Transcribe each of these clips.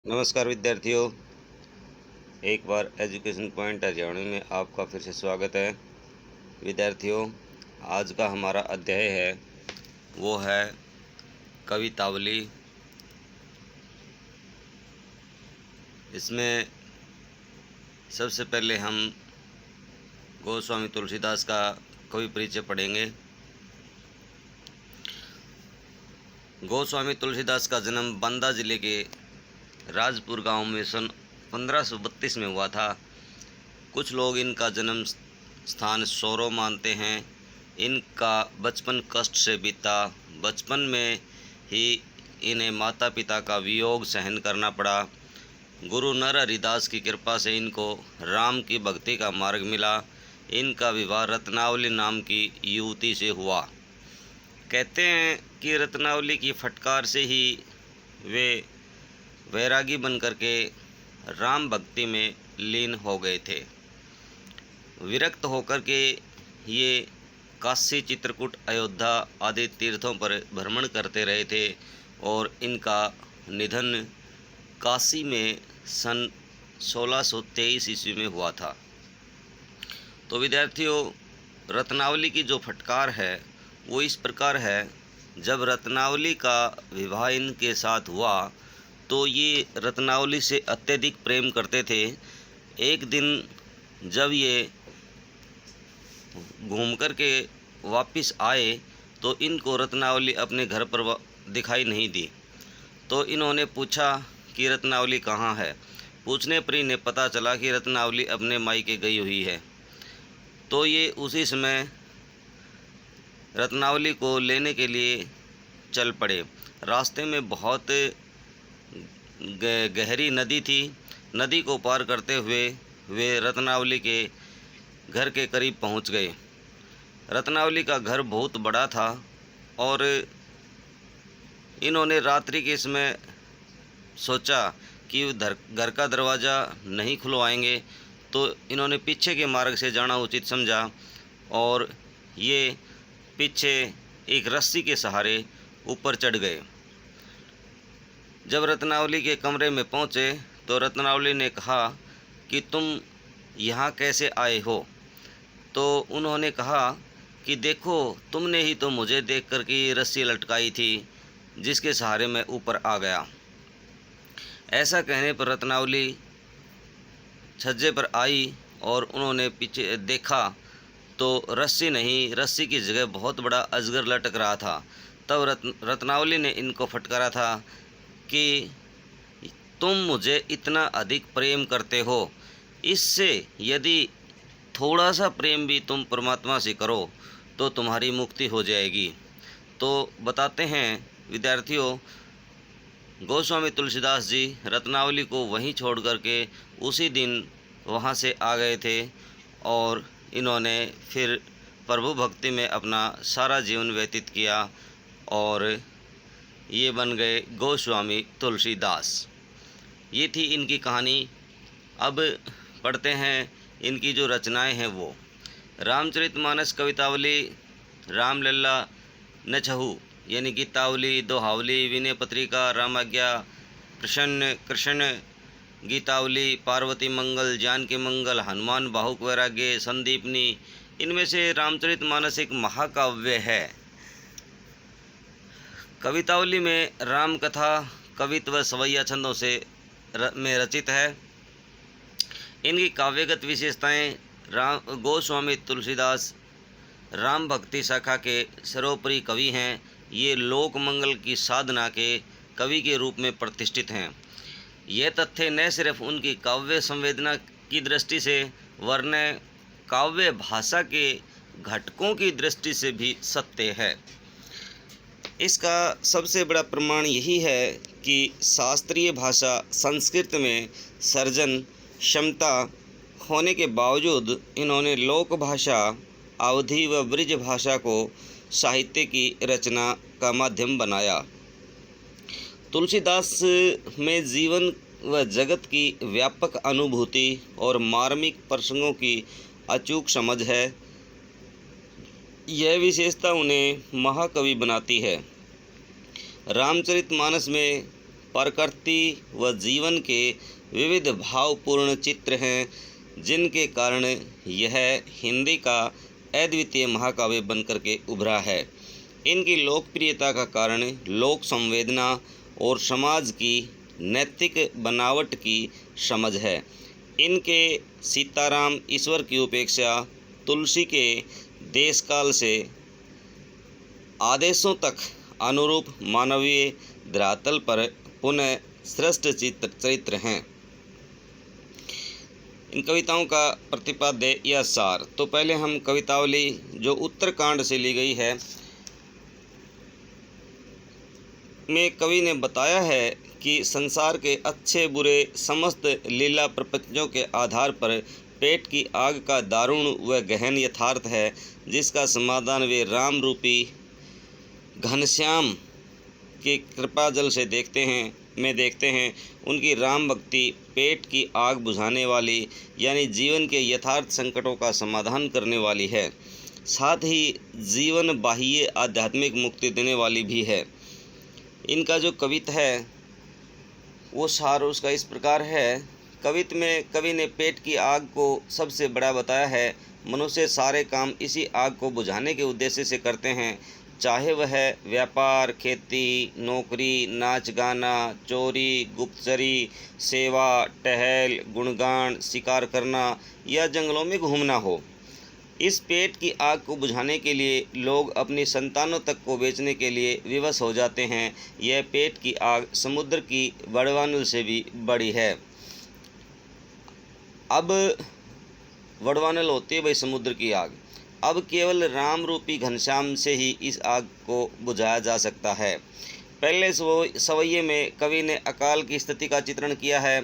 नमस्कार विद्यार्थियों, एक बार एजुकेशन पॉइंट हरियाणवी में आपका फिर से स्वागत है। विद्यार्थियों, आज का हमारा अध्याय है वो है कवितावली। इसमें सबसे पहले हम गोस्वामी तुलसीदास का कवि परिचय पढ़ेंगे। गोस्वामी तुलसीदास का जन्म बांदा जिले के राजपुर गांव में सन 1532 में हुआ था। कुछ लोग इनका जन्म स्थान सोरो मानते हैं। इनका बचपन कष्ट से बीता। बचपन में ही इन्हें माता पिता का वियोग सहन करना पड़ा। गुरु नर हरिदास की कृपा से इनको राम की भक्ति का मार्ग मिला। इनका विवाह रत्नावली नाम की युवती से हुआ। कहते हैं कि रत्नावली की फटकार से ही वे वैरागी बनकर के राम भक्ति में लीन हो गए थे। विरक्त होकर के ये काशी, चित्रकूट, अयोध्या आदि तीर्थों पर भ्रमण करते रहे थे और इनका निधन काशी में सन 1623 ईस्वी में हुआ था। तो विद्यार्थियों, रत्नावली की जो फटकार है वो इस प्रकार है। जब रत्नावली का विवाह इनके साथ हुआ तो ये रत्नावली से अत्यधिक प्रेम करते थे। एक दिन जब ये घूम कर के वापस आए तो इनको रत्नावली अपने घर पर दिखाई नहीं दी। तो इन्होंने पूछा कि रत्नावली कहाँ है। पूछने पर इन्हें पता चला कि रत्नावली अपने मायके गई हुई है। तो ये उसी समय रत्नावली को लेने के लिए चल पड़े। रास्ते में बहुत गहरी नदी थी। नदी को पार करते हुए वे रत्नावली के घर के करीब पहुंच गए। रत्नावली का घर बहुत बड़ा था और इन्होंने रात्रि के समय सोचा कि घर का दरवाज़ा नहीं खुलवाएंगे, तो इन्होंने पीछे के मार्ग से जाना उचित समझा और ये पीछे एक रस्सी के सहारे ऊपर चढ़ गए। जब रत्नावली के कमरे में पहुँचे तो रत्नावली ने कहा कि तुम यहाँ कैसे आए हो। तो उन्होंने कहा कि देखो, तुमने ही तो मुझे देख कर के रस्सी लटकाई थी जिसके सहारे मैं ऊपर आ गया। ऐसा कहने पर रत्नावली छज्जे पर आई और उन्होंने पीछे देखा तो रस्सी नहीं, रस्सी की जगह बहुत बड़ा अजगर लटक रहा था। तब रत्नावली ने इनको फटकारा था कि तुम मुझे इतना अधिक प्रेम करते हो, इससे यदि थोड़ा सा प्रेम भी तुम परमात्मा से करो तो तुम्हारी मुक्ति हो जाएगी। तो बताते हैं विद्यार्थियों, गोस्वामी तुलसीदास जी रत्नावली को वहीं छोड़ करके उसी दिन वहाँ से आ गए थे और इन्होंने फिर प्रभु भक्ति में अपना सारा जीवन व्यतीत किया और ये बन गए गोस्वामी तुलसीदास। ये थी इनकी कहानी। अब पढ़ते हैं इनकी जो रचनाएं हैं वो। रामचरितमानस कवितावली, रामलला नछहु यानी गीतावली, दोहावली, विनय पत्रिका, रामाज्ञा, प्रसन्न कृष्ण, गीतावली, पार्वती मंगल, जानकी मंगल, हनुमान बाहुक वैराग्य, संदीपनी। इनमें से रामचरितमानस एक महाकाव्य है। कवितावली में राम कथा, कवित्व, सवैया छंदों से में रचित है। इनकी काव्यगत विशेषताएं। गोस्वामी तुलसीदास राम भक्ति शाखा के सर्वोपरि कवि हैं। ये लोक मंगल की साधना के कवि के रूप में प्रतिष्ठित हैं। यह तथ्य न सिर्फ उनकी काव्य संवेदना की दृष्टि से वरन काव्य भाषा के घटकों की दृष्टि से भी सत्य है। इसका सबसे बड़ा प्रमाण यही है कि शास्त्रीय भाषा संस्कृत में सर्जन क्षमता होने के बावजूद इन्होंने लोक भाषा, अवधी व ब्रिज भाषा को साहित्य की रचना का माध्यम बनाया। तुलसीदास में जीवन व जगत की व्यापक अनुभूति और मार्मिक प्रसंगों की अचूक समझ है। यह विशेषता उन्हें महाकवि बनाती है। रामचरितमानस में प्रकृति व जीवन के विविध भावपूर्ण चित्र हैं, जिनके कारण यह हिंदी का अद्वितीय महाकाव्य बनकर के उभरा है। इनकी लोकप्रियता का कारण लोक संवेदना और समाज की नैतिक बनावट की समझ है। इनके सीताराम ईश्वर की उपेक्षा, तुलसी के देशकाल से आदेशों तक अनुरूप मानवीय धरातल पर पुनः सृष्ट चरित्र हैं। इन कविताओं का प्रतिपाद्य या सार। तो पहले हम कवितावली जो उत्तरकांड से ली गई है में कवि ने बताया है कि संसार के अच्छे बुरे समस्त लीला प्रपंचों के आधार पर पेट की आग का दारुण व गहन यथार्थ है, जिसका समाधान वे राम रूपी घनश्याम के कृपा जल से देखते हैं। उनकी राम भक्ति पेट की आग बुझाने वाली यानी जीवन के यथार्थ संकटों का समाधान करने वाली है, साथ ही जीवन बाह्य आध्यात्मिक मुक्ति देने वाली भी है। इनका जो कविता है वो सार उसका इस प्रकार है। कविता में कवि ने पेट की आग को सबसे बड़ा बताया है। मनुष्य सारे काम इसी आग को बुझाने के उद्देश्य से करते हैं, चाहे वह व्यापार, खेती, नौकरी, नाच गाना, चोरी, गुप्तचरी, सेवा, टहल, गुणगान, शिकार करना या जंगलों में घूमना हो। इस पेट की आग को बुझाने के लिए लोग अपनी संतानों तक को बेचने के लिए विवश हो जाते हैं। यह पेट की आग समुद्र की वड़वानल से भी बड़ी है। अब वड़वानल होती है भाई समुद्र की आग। अब केवल राम रूपी घनश्याम से ही इस आग को बुझाया जा सकता है। पहले सवैये में कवि ने अकाल की स्थिति का चित्रण किया है।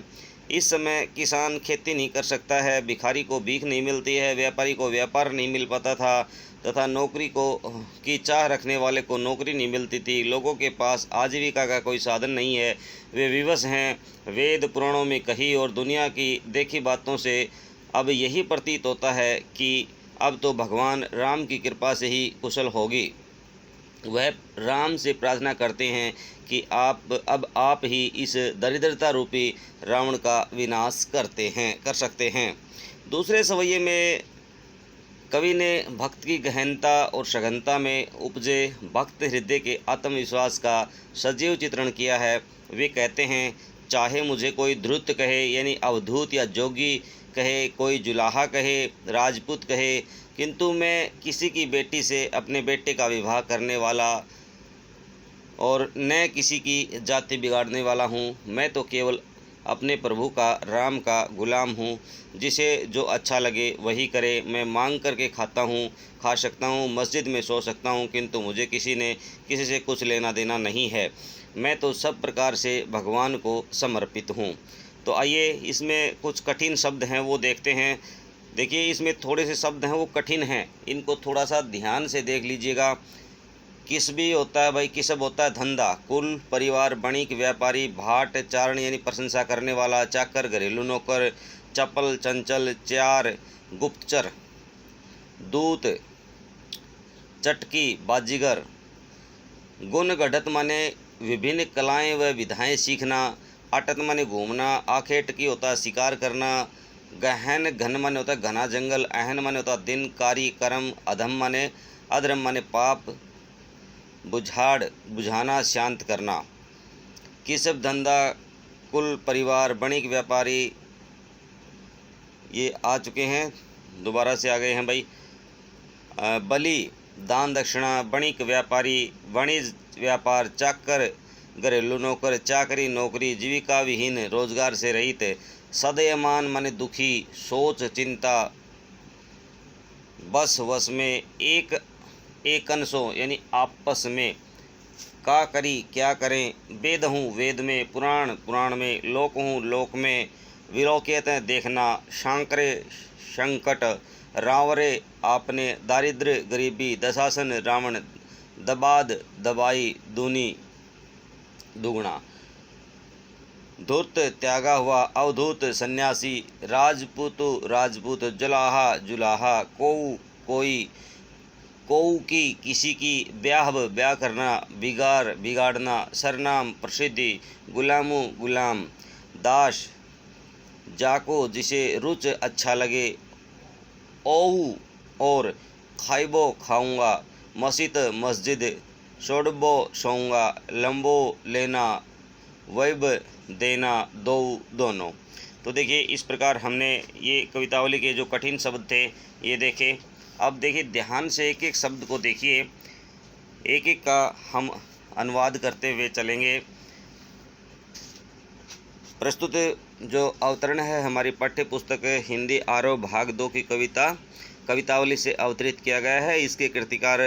इस समय किसान खेती नहीं कर सकता है, भिखारी को भीख नहीं मिलती है, व्यापारी को व्यापार नहीं मिल पाता था तथा नौकरी की चाह रखने वाले को नौकरी नहीं मिलती थी। लोगों के पास आजीविका का कोई साधन नहीं है, वे विवश हैं। वेद पुराणों में कही और दुनिया की देखी बातों से अब यही प्रतीत होता है कि अब तो भगवान राम की कृपा से ही कुशल होगी। वह राम से प्रार्थना करते हैं कि आप ही इस दरिद्रता रूपी रावण का विनाश कर सकते हैं। दूसरे सवैये में कवि ने भक्त की गहनता और सघनता में उपजे भक्त हृदय के आत्मविश्वास का सजीव चित्रण किया है। वे कहते हैं, चाहे मुझे कोई धृत कहे यानी अवधूत या जोगी कहे, कोई जुलाहा कहे, राजपूत कहे, किंतु मैं किसी की बेटी से अपने बेटे का विवाह करने वाला और न किसी की जाति बिगाड़ने वाला हूँ। मैं तो केवल अपने प्रभु का, राम का गुलाम हूँ। जिसे जो अच्छा लगे वही करे। मैं मांग करके खा सकता हूँ, मस्जिद में सो सकता हूँ, किंतु मुझे किसी से कुछ लेना देना नहीं है। मैं तो सब प्रकार से भगवान को समर्पित हूँ। तो आइए इसमें कुछ कठिन शब्द हैं वो देखते हैं। देखिए इसमें थोड़े से शब्द हैं वो कठिन हैं, इनको थोड़ा सा ध्यान से देख लीजिएगा। किसबी होता है भाई, किसब होता है धंधा, कुल, परिवार, बणिक, व्यापारी, भाट, चारण यानी प्रशंसा करने वाला, चाकर, घरेलू नौकर, चपल, चंचल, चार, गुप्तचर, दूत, चटकी, बाजीगर। गुण गढ़त माने विभिन्न कलाएं व विधाएं सीखना। अटत माने घूमना। आखेट की होता है शिकार करना। गहन घन माने होता है घना जंगल। अहन माने होता है दिन, कारी, कर्म। अधम माने अधर्म माने पाप, बुझाना, शांत करना। किसब धंधा, कुल, परिवार, बणिक, व्यापारी ये आ चुके हैं, दोबारा से आ गए हैं भाई। बलि, दान दक्षिणा, बणिक, व्यापारी, वाणिज्य, व्यापार, चाकर, घरेलू नौकर, चाकरी, नौकरी, जीविका विहीन, रोजगार से रहित। सदयमान माने दुखी, सोच, चिंता, बस वश में, एकनसो यानी आपस में। का करी क्या करें, वेद हूँ वेद में, पुराण में, लोक हूँ लोक में। विलोकित देखना, शांकरे संकट, रावरे आपने, दारिद्र्य गरीबी, दशासन रावण, दबाद दबाई दूनी दुगुना। धूर्त त्यागा हुआ, अवधूत सन्यासी, राजपूत, जुलाहा, कोई, कोऊ की किसी की, ब्याह ब्याह करना, बिगाड़ बिगाड़ना, सरनाम प्रसिद्धि, गुलामो गुलाम, दास जाको जिसे रुच अच्छा लगे, ओहू और, खाइबो खाऊंगा, मस्जिद मस्जिद, सोडबो सोऊंगा, लंबो लेना, वैब देना, दो दोनों। तो देखिए इस प्रकार हमने ये कवितावली के जो कठिन शब्द थे ये देखे। अब देखिए ध्यान से एक एक शब्द को देखिए, एक एक का हम अनुवाद करते हुए चलेंगे। प्रस्तुत जो अवतरण है हमारी पाठ्य पुस्तक हिंदी आरव भाग 2 की कवितावली से अवतरित किया गया है। इसके कृतिकार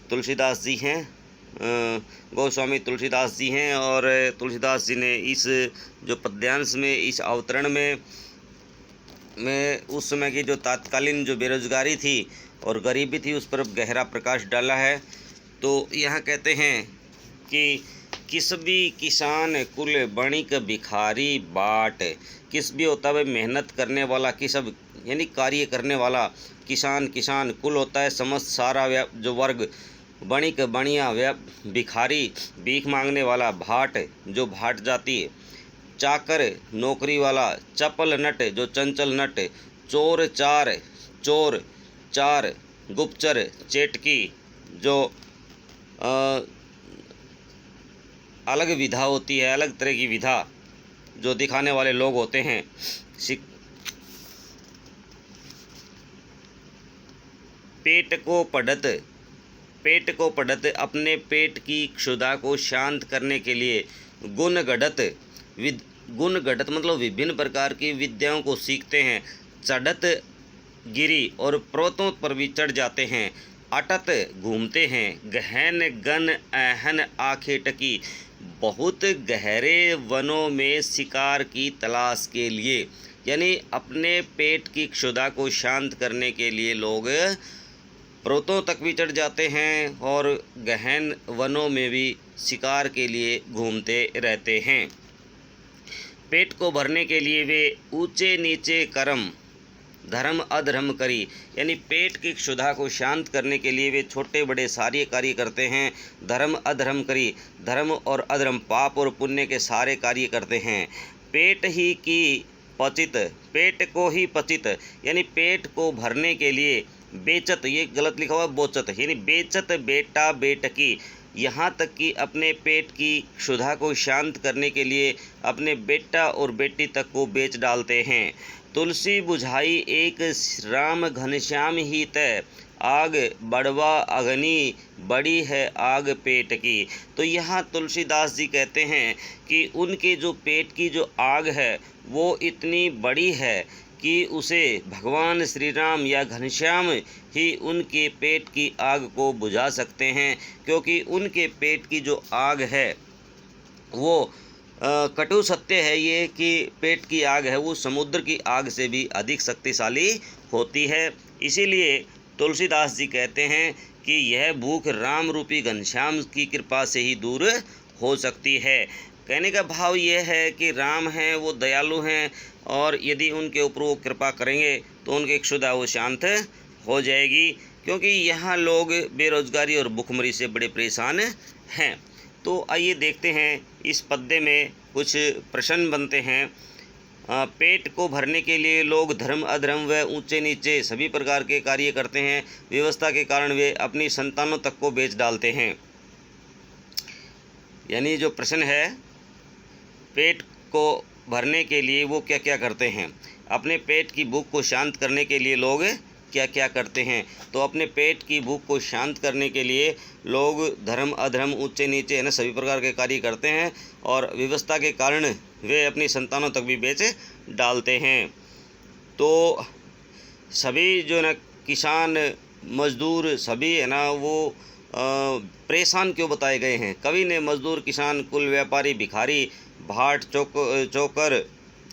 तुलसीदास जी हैं, गोस्वामी तुलसीदास जी हैं। और तुलसीदास जी ने इस जो पद्यांश में, इस अवतरण में उस समय की जो तात्कालीन जो बेरोजगारी थी और गरीबी थी उस पर गहरा प्रकाश डाला है। तो यहाँ कहते हैं कि किसबी किसान कुल बणिक भिखारी बाट। किसबी होता है मेहनत करने वाला, किसब यानी कार्य करने वाला, किसान किसान, कुल होता है समस्त सारा जो वर्ग, बणिक बणिया, भिखारी भीख मांगने वाला, भाट जो भाट जाती है, चाकर नौकरी वाला, चपल नट जो चंचल नट, चोर चार, गुप्तचर चेटकी जो अलग विधा होती है, अलग तरह की विधा जो दिखाने वाले लोग होते हैं। पेट को पढ़त अपने पेट की क्षुधा को शांत करने के लिए, गुण गढ़त मतलब विभिन्न प्रकार की विद्याओं को सीखते हैं। चढ़त गिरी और पर्वतों पर भी चढ़ जाते हैं। अटत घूमते हैं। गहन गन अहन आंखें टकी, बहुत गहरे वनों में शिकार की तलाश के लिए, यानी अपने पेट की क्षुधा को शांत करने के लिए लोग पर्वतों तक भी चढ़ जाते हैं और गहन वनों में भी शिकार के लिए घूमते रहते हैं। पेट को भरने के लिए वे ऊंचे नीचे कर्म, धर्म अधर्म करी, यानी पेट की क्षुधा को शांत करने के लिए वे छोटे बड़े सारे कार्य करते हैं। धर्म अधर्म करी, धर्म और अधर्म, पाप और पुण्य के सारे कार्य करते हैं। पेट ही की पचित, पेट को ही पचित, यानी पेट को भरने के लिए बेचत, ये गलत लिखा हुआ बोचत, यानी बेचत बेटा बेटकी, यहाँ तक कि अपने पेट की क्षुधा को शांत करने के लिए अपने बेटा और बेटी तक को बेच डालते हैं। तुलसी बुझाई एक राम घनश्याम ही तय, आग बढ़वा अग्नि बड़ी है आग पेट की। तो यहाँ तुलसीदास जी कहते हैं कि उनके जो पेट की जो आग है वो इतनी बड़ी है कि उसे भगवान श्री राम या घनश्याम ही उनके पेट की आग को बुझा सकते हैं, क्योंकि उनके पेट की जो आग है वो कटु सत्य है ये कि पेट की आग है वो समुद्र की आग से भी अधिक शक्तिशाली होती है। इसीलिए तुलसीदास जी कहते हैं कि यह भूख राम रूपी घनश्याम की कृपा से ही दूर हो सकती है। कहने का भाव यह है कि राम हैं वो दयालु हैं और यदि उनके ऊपर वो कृपा करेंगे तो उनकी क्षुधा वो शांत हो जाएगी, क्योंकि यहाँ लोग बेरोजगारी और भुखमरी से बड़े परेशान हैं। तो आइए देखते हैं इस पद्य में कुछ प्रश्न बनते हैं। पेट को भरने के लिए लोग धर्म अधर्म व ऊंचे नीचे सभी प्रकार के कार्य करते हैं। व्यवस्था के कारण वे अपनी संतानों तक को बेच डालते हैं। यानी जो प्रश्न है पेट को भरने के लिए वो क्या क्या करते हैं, अपने पेट की भूख को शांत करने के लिए लोग क्या क्या करते हैं। तो अपने पेट की भूख को शांत करने के लिए लोग धर्म अधर्म ऊंचे नीचे है ना सभी प्रकार के कार्य करते हैं और व्यवस्था के कारण वे अपनी संतानों तक भी बेच डालते हैं। तो सभी जो है ना किसान मजदूर सभी है ना वो परेशान क्यों बताए गए हैं। कवि ने मजदूर किसान कुल व्यापारी भिखारी भाट चौकर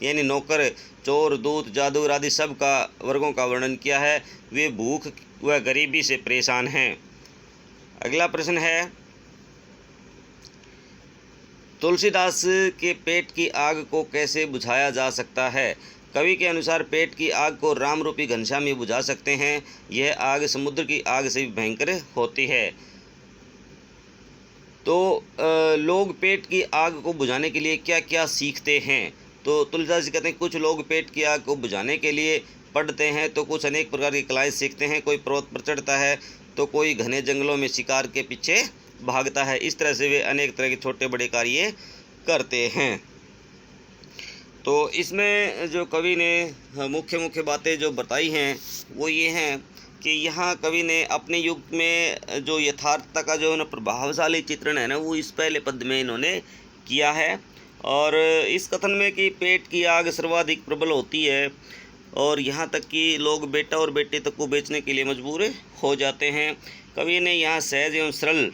यानी नौकर चोर दूत जादूगर आदि सब का वर्गों का वर्णन किया है। वे भूख व गरीबी से परेशान हैं। अगला प्रश्न है तुलसीदास के पेट की आग को कैसे बुझाया जा सकता है। कवि के अनुसार पेट की आग को राम रूपी घनश्याम ही बुझा सकते हैं। यह आग समुद्र की आग से भी भयंकर होती है। तो लोग पेट की आग को बुझाने के लिए क्या क्या सीखते हैं? तो तुलसीदास जी कहते हैं कुछ लोग पेट की आग को बुझाने के लिए पढ़ते हैं, तो कुछ अनेक प्रकार की कलाएँ सीखते हैं। कोई पर्वत पर चढ़ता है, तो कोई घने जंगलों में शिकार के पीछे भागता है। इस तरह से वे अनेक तरह के छोटे बड़े कार्य करते हैं। तो इसमें जो कवि ने मुख्य मुख्य बातें जो बताई हैं वो ये हैं कि यहाँ कवि ने अपने युग में जो यथार्थता का जो प्रभावशाली चित्रण है ना, वो इस पहले पद में इन्होंने किया है। और इस कथन में कि पेट की आग सर्वाधिक प्रबल होती है और यहाँ तक कि लोग बेटा और बेटे तक को बेचने के लिए मजबूर हो जाते हैं। कवि ने यहाँ सहज एवं सरल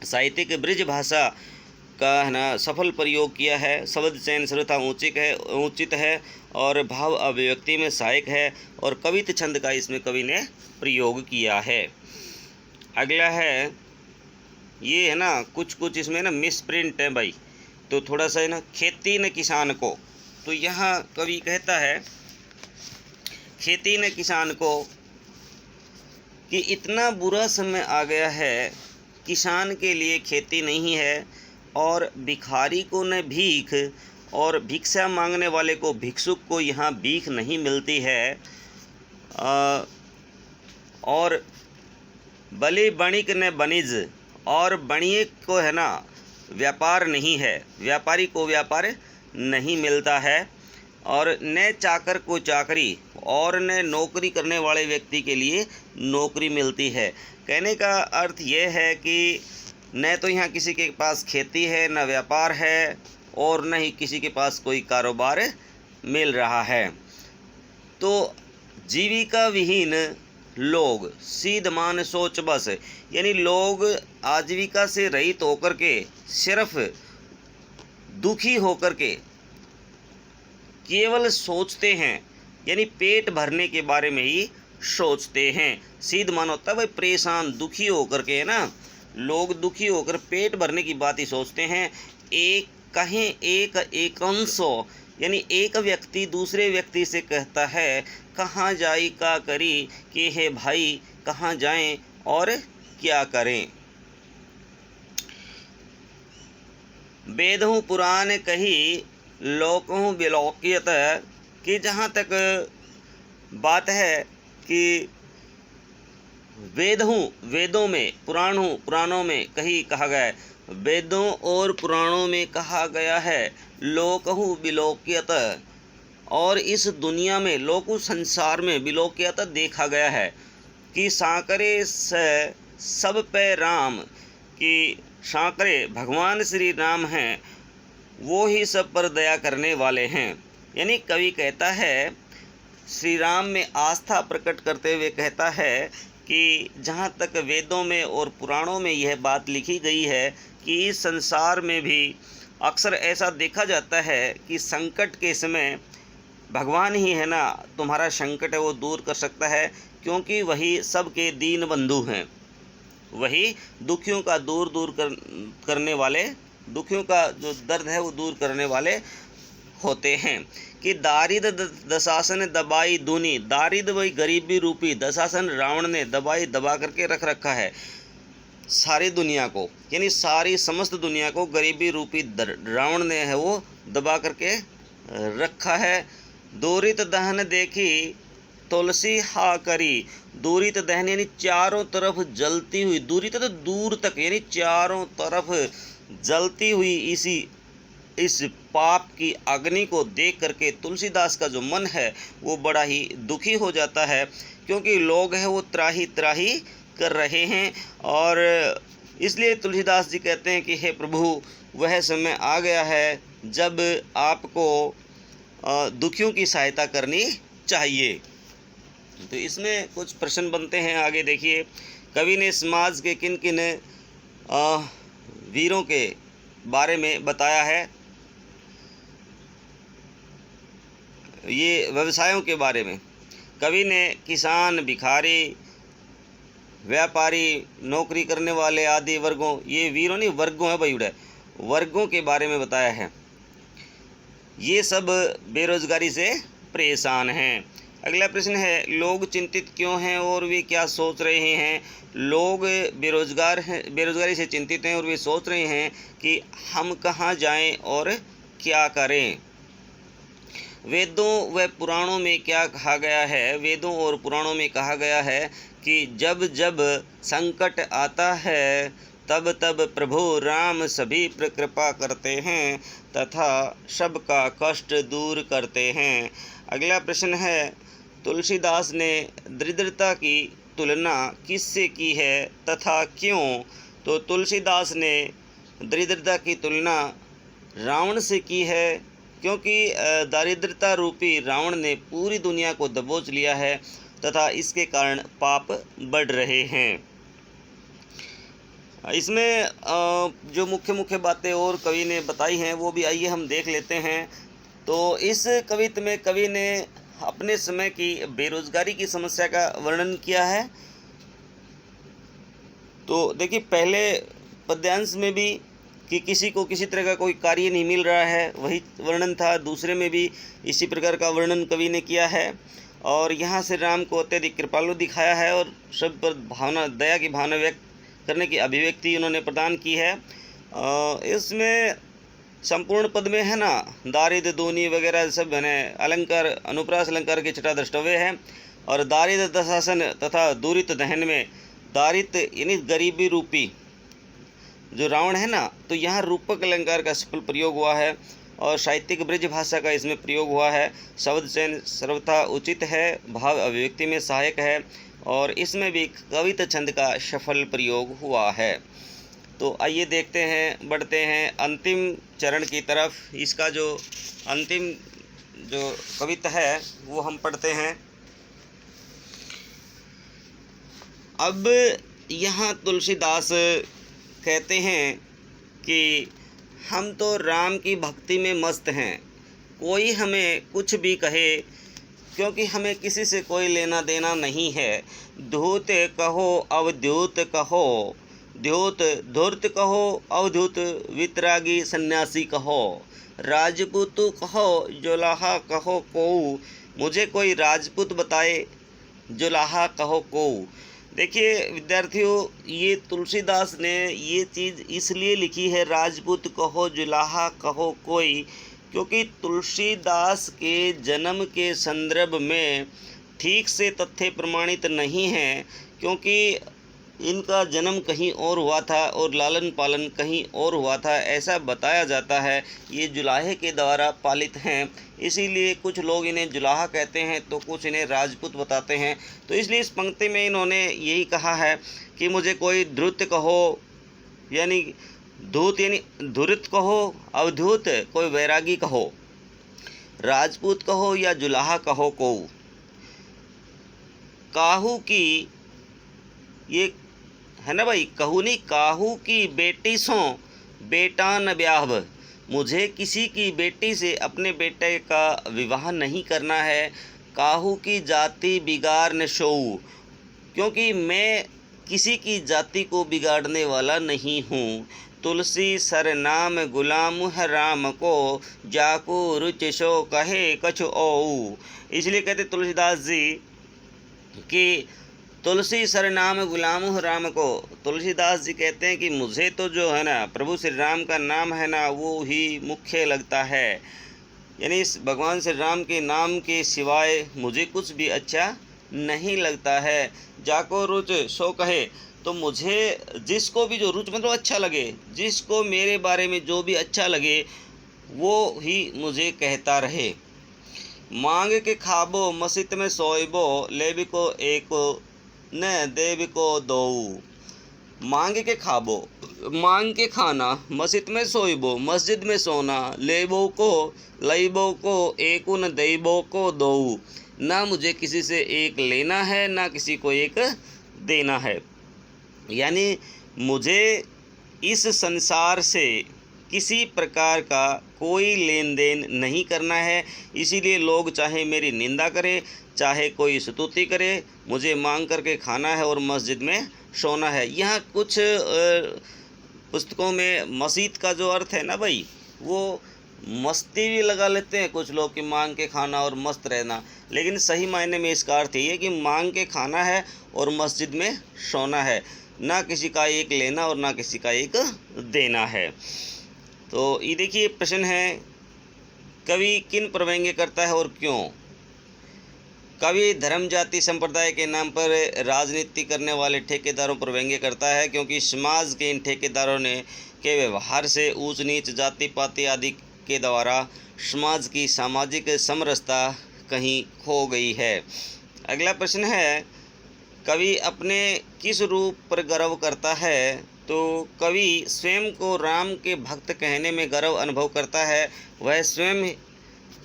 साहित्यिक ब्रिज भाषा का है ना सफल प्रयोग किया है। शब्द चयन सरलता उचित है और भाव अभिव्यक्ति में सहायक है और कवित छंद का इसमें कवि ने प्रयोग किया है। अगला है ये है ना कुछ इसमें ना मिसप्रिंट है भाई, तो थोड़ा सा है ना खेती न किसान को। तो यहाँ कवि कहता है खेती न किसान को कि इतना बुरा समय आ गया है, किसान के लिए खेती नहीं है और भिखारी को न भीख और भिक्षा मांगने वाले को भिक्षुक को यहाँ भीख नहीं मिलती है। और बलि बणिक न बनिज और बणिक को है ना व्यापार नहीं है, व्यापारी को व्यापार नहीं मिलता है। और न चाकर को चाकरी और न नौकरी करने वाले व्यक्ति के लिए नौकरी मिलती है। कहने का अर्थ यह है कि न तो यहाँ किसी के पास खेती है, न व्यापार है और न ही किसी के पास कोई कारोबार मिल रहा है। तो जीविका विहीन लोग सीधमान सोच बस, यानी लोग आजीविका से रहित होकर के सिर्फ दुखी होकर के केवल सोचते हैं, यानी पेट भरने के बारे में ही सोचते हैं। सीधमान होता है भाई परेशान दुखी होकर के, है ना, लोग दुखी होकर पेट भरने की बात ही सोचते हैं। एक कहें एक अंशो, यानी एक व्यक्ति दूसरे व्यक्ति से कहता है कहाँ जाई का करी, कि हे भाई कहाँ जाएं और क्या करें। वेदहु पुराण कही लोकहु विलोकियत, कि जहाँ तक बात है कि वेदों में पुराणों में कहा गया है, वेदों और पुराणों में कहा गया है लोकहु विलोकियत, और इस दुनिया में लोकु संसार में विलोकियत देखा गया है कि सांकरे से सब पे राम, कि सांकरे भगवान श्री राम हैं, वो ही सब पर दया करने वाले हैं। यानी कवि कहता है श्री राम में आस्था प्रकट करते हुए कहता है कि जहाँ तक वेदों में और पुराणों में यह बात लिखी गई है कि इस संसार में भी अक्सर ऐसा देखा जाता है कि संकट के समय भगवान ही है ना तुम्हारा संकट है वो दूर कर सकता है, क्योंकि वही सबके दीन बंधु हैं, वही दुखियों का करने वाले, दुखियों का जो दर्द है वो दूर करने वाले होते हैं। कि दारिद दशासन दबाई दूनी, दारिद वही गरीबी रूपी दशासन रावण ने दबा करके रख रखा है सारी दुनिया को, यानी सारी समस्त दुनिया को गरीबी रूपी रावण ने है वो दबा करके रखा है। दूरित दहन देखी तुलसी हा करी, दूरित दहन यानी चारों तरफ जलती हुई, दूरित तो दूर तक यानी चारों तरफ जलती हुई इस पाप की अग्नि को देख करके तुलसीदास का जो मन है वो बड़ा ही दुखी हो जाता है, क्योंकि लोग हैं वो त्राही त्राही कर रहे हैं। और इसलिए तुलसीदास जी कहते हैं कि हे प्रभु वह समय आ गया है जब आपको दुखियों की सहायता करनी चाहिए। तो इसमें कुछ प्रश्न बनते हैं, आगे देखिए। कवि ने समाज के किन किन वीरों के बारे में बताया है, ये व्यवसायों के बारे में। कवि ने किसान, भिखारी, व्यापारी, नौकरी करने वाले आदि वर्गों, ये वीरों नहीं वर्गों है भाई, वर्गों के बारे में बताया है। ये सब बेरोजगारी से परेशान हैं। अगला प्रश्न है, लोग चिंतित क्यों हैं और वे क्या सोच रहे हैं? लोग बेरोजगारी से चिंतित हैं और वे सोच रहे हैं कि हम कहाँ जाएं और क्या करें। वेदों व पुराणों में क्या कहा गया है? वेदों और पुराणों में कहा गया है कि जब जब संकट आता है तब तब प्रभु राम सभी पर कृपा करते हैं तथा सबका कष्ट दूर करते हैं। अगला प्रश्न है, तुलसीदास ने दरिद्रता की तुलना किससे की है तथा क्यों? तो तुलसीदास ने दरिद्रता की तुलना रावण से की है, क्योंकि दारिद्रता रूपी रावण ने पूरी दुनिया को दबोच लिया है तथा इसके कारण पाप बढ़ रहे हैं। इसमें जो मुख्य मुख्य बातें और कवि ने बताई हैं वो भी आइए हम देख लेते हैं। तो इस कविता में कवि ने अपने समय की बेरोजगारी की समस्या का वर्णन किया है। तो देखिए, पहले पद्यांश में भी कि किसी को किसी तरह का कोई कार्य नहीं मिल रहा है, वही वर्णन था। दूसरे में भी इसी प्रकार का वर्णन कवि ने किया है और यहाँ से राम को अत्यधिक कृपालु दिखाया है और सब पर भावना, दया की भावना व्यक्त करने की अभिव्यक्ति उन्होंने प्रदान की है। इसमें संपूर्ण पद में है ना, दारिद्र दूनी वगैरह सब है अलंकार, अनुप्रास अलंकार के छठा द्रष्टव्य है। और दारिद्र दशासन तथा दूरित दहन में दारिद्र यानी गरीबी रूपी जो रावण है ना, तो यहाँ रूपक अलंकार का सफल प्रयोग हुआ है और साहित्यिक ब्रज भाषा का इसमें प्रयोग हुआ है। शब्द चयन सर्वथा उचित है, भाव अभिव्यक्ति में सहायक है और इसमें भी कविता छंद का सफल प्रयोग हुआ है। तो आइए देखते हैं, बढ़ते हैं अंतिम चरण की तरफ। इसका जो अंतिम जो कविता है वो हम पढ़ते हैं। अब यहाँ तुलसीदास कहते हैं कि हम तो राम की भक्ति में मस्त हैं, कोई हमें कुछ भी कहे क्योंकि हमें किसी से कोई लेना देना नहीं है। धूत कहो अवधूत कहो, द्योत धूर्त कहो अवधूत, वितरागी सन्यासी कहो, राजपूत कहो जुलाहा कहो कोऊ, मुझे कोई राजपूत बताए जुलाहा कहो कोऊ। देखिए विद्यार्थियों, ये तुलसीदास ने ये चीज़ इसलिए लिखी है राजपूत कहो जुलाहा कहो कोई, क्योंकि तुलसीदास के जन्म के संदर्भ में ठीक से तथ्य प्रमाणित नहीं हैं, क्योंकि इनका जन्म कहीं और हुआ था और लालन पालन कहीं और हुआ था, ऐसा बताया जाता है। ये जुलाहे के द्वारा पालित हैं, इसीलिए कुछ लोग इन्हें जुलाहा कहते हैं तो कुछ इन्हें राजपूत बताते हैं। तो इसलिए इस पंक्ति में इन्होंने यही कहा है कि मुझे कोई धूर्त कहो यानी धूत यानी धुरित कहो, अवधूत कोई वैरागी कहो, राजपूत कहो या जुलाहा कहो को। काहू की ये है ना भाई, कहू नहीं काहू की बेटी सो बेटा न ब्याह, मुझे किसी की बेटी से अपने बेटे का विवाह नहीं करना है। काहू की जाति बिगाड़ न शोऊ, क्योंकि मैं किसी की जाति को बिगाड़ने वाला नहीं हूँ। तुलसी सर नाम गुलाम है राम को, जाको रुचि सो कहे कछु ओऊ। इसलिए कहते तुलसीदास जी कि तुलसी सर नाम गुलाम राम को। तुलसीदास जी कहते हैं कि मुझे तो जो है ना प्रभु श्री राम का नाम है ना वो ही मुख्य लगता है, यानी इस भगवान श्री राम के नाम के सिवाय मुझे कुछ भी अच्छा नहीं लगता है। जाको रुच सो कहे, तो मुझे जिसको भी जो रुच मतलब अच्छा लगे, जिसको मेरे बारे में जो भी अच्छा लगे वो ही मुझे कहता रहे। मांग के खाबो मस्जिद में सोइबो, लेबी को एको न देव को दो। मांग के खाबो, मांग के खाना, मस्जिद में सोइबो मस्जिद में सोना, लेबो को लईबो को एको न देबो को दो। ना मुझे किसी से एक लेना है ना किसी को एक देना है, यानी मुझे इस संसार से किसी प्रकार का कोई लेन देन नहीं करना है। इसीलिए लोग चाहे मेरी निंदा करें चाहे कोई स्तुति करे, मुझे मांग करके खाना है और मस्जिद में सोना है। यहाँ कुछ पुस्तकों में मस्जिद का जो अर्थ है ना भाई, वो मस्ती भी लगा लेते हैं कुछ लोग कि मांग के खाना और मस्त रहना, लेकिन सही मायने में इसका अर्थ ये है कि मांग के खाना है और मस्जिद में सोना है, ना किसी का एक लेना और ना किसी का एक देना है। तो ये देखिए प्रश्न है, कवि किन पर व्यंग्य करता है और क्यों? कवि धर्म जाति संप्रदाय के नाम पर राजनीति करने वाले ठेकेदारों पर व्यंग्य करता है, क्योंकि समाज के इन ठेकेदारों ने के व्यवहार से ऊंच नीच जाति पाति आदि के द्वारा समाज की सामाजिक समरसता कहीं खो गई है। अगला प्रश्न है, कवि अपने किस रूप पर गर्व करता है? तो कवि स्वयं को राम के भक्त कहने में गर्व अनुभव करता है। वह स्वयं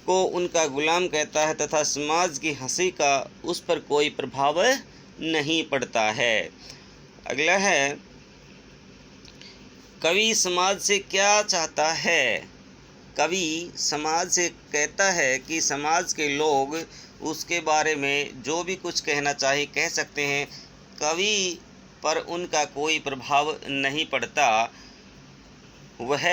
को उनका गुलाम कहता है तथा समाज की हंसी का उस पर कोई प्रभाव नहीं पड़ता है। अगला है, कवि समाज से क्या चाहता है? कवि समाज से कहता है कि समाज के लोग उसके बारे में जो भी कुछ कहना चाहे कह सकते हैं, कवि पर उनका कोई प्रभाव नहीं पड़ता। वह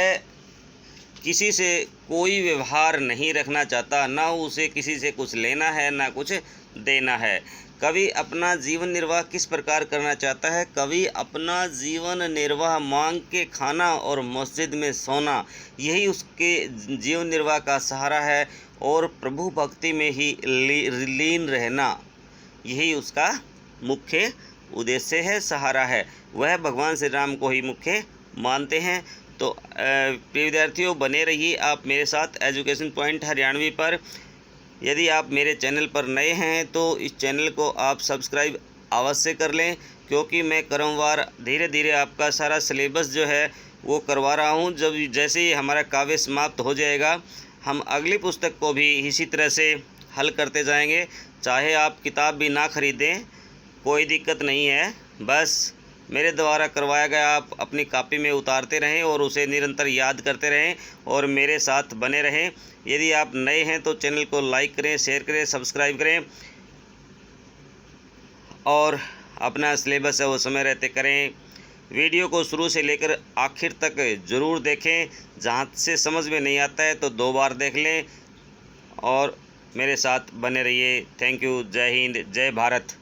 किसी से कोई व्यवहार नहीं रखना चाहता, ना उसे किसी से कुछ लेना है ना कुछ देना है। कवि अपना जीवन निर्वाह किस प्रकार करना चाहता है? कवि अपना जीवन निर्वाह मांग के खाना और मस्जिद में सोना, यही उसके जीवन निर्वाह का सहारा है, और प्रभु भक्ति में ही लीन रहना, यही उसका मुख्य उद्देश्य है, सहारा है। वह भगवान श्री राम को ही मुख्य मानते हैं। तो प्रिय विद्यार्थियों, बने रहिए आप मेरे साथ एजुकेशन पॉइंट हरियाणवी पर। यदि आप मेरे चैनल पर नए हैं तो इस चैनल को आप सब्सक्राइब अवश्य कर लें, क्योंकि मैं क्रमवार धीरे धीरे आपका सारा सिलेबस जो है वो करवा रहा हूँ। जब जैसे ही हमारा काव्य समाप्त हो जाएगा, हम अगली पुस्तक को भी इसी तरह से हल करते जाएंगे। चाहे आप किताब भी ना खरीदें, कोई दिक्कत नहीं है, बस मेरे द्वारा करवाया गया आप अपनी कॉपी में उतारते रहें और उसे निरंतर याद करते रहें और मेरे साथ बने रहें। यदि आप नए हैं तो चैनल को लाइक करें, शेयर करें, सब्सक्राइब करें, और अपना सिलेबस है वो समय रहते करें। वीडियो को शुरू से लेकर आखिर तक ज़रूर देखें। जहाँ से समझ में नहीं आता है तो 2 बार देख लें और मेरे साथ बने रहिए। Thank you. जय हिंद, जय भारत।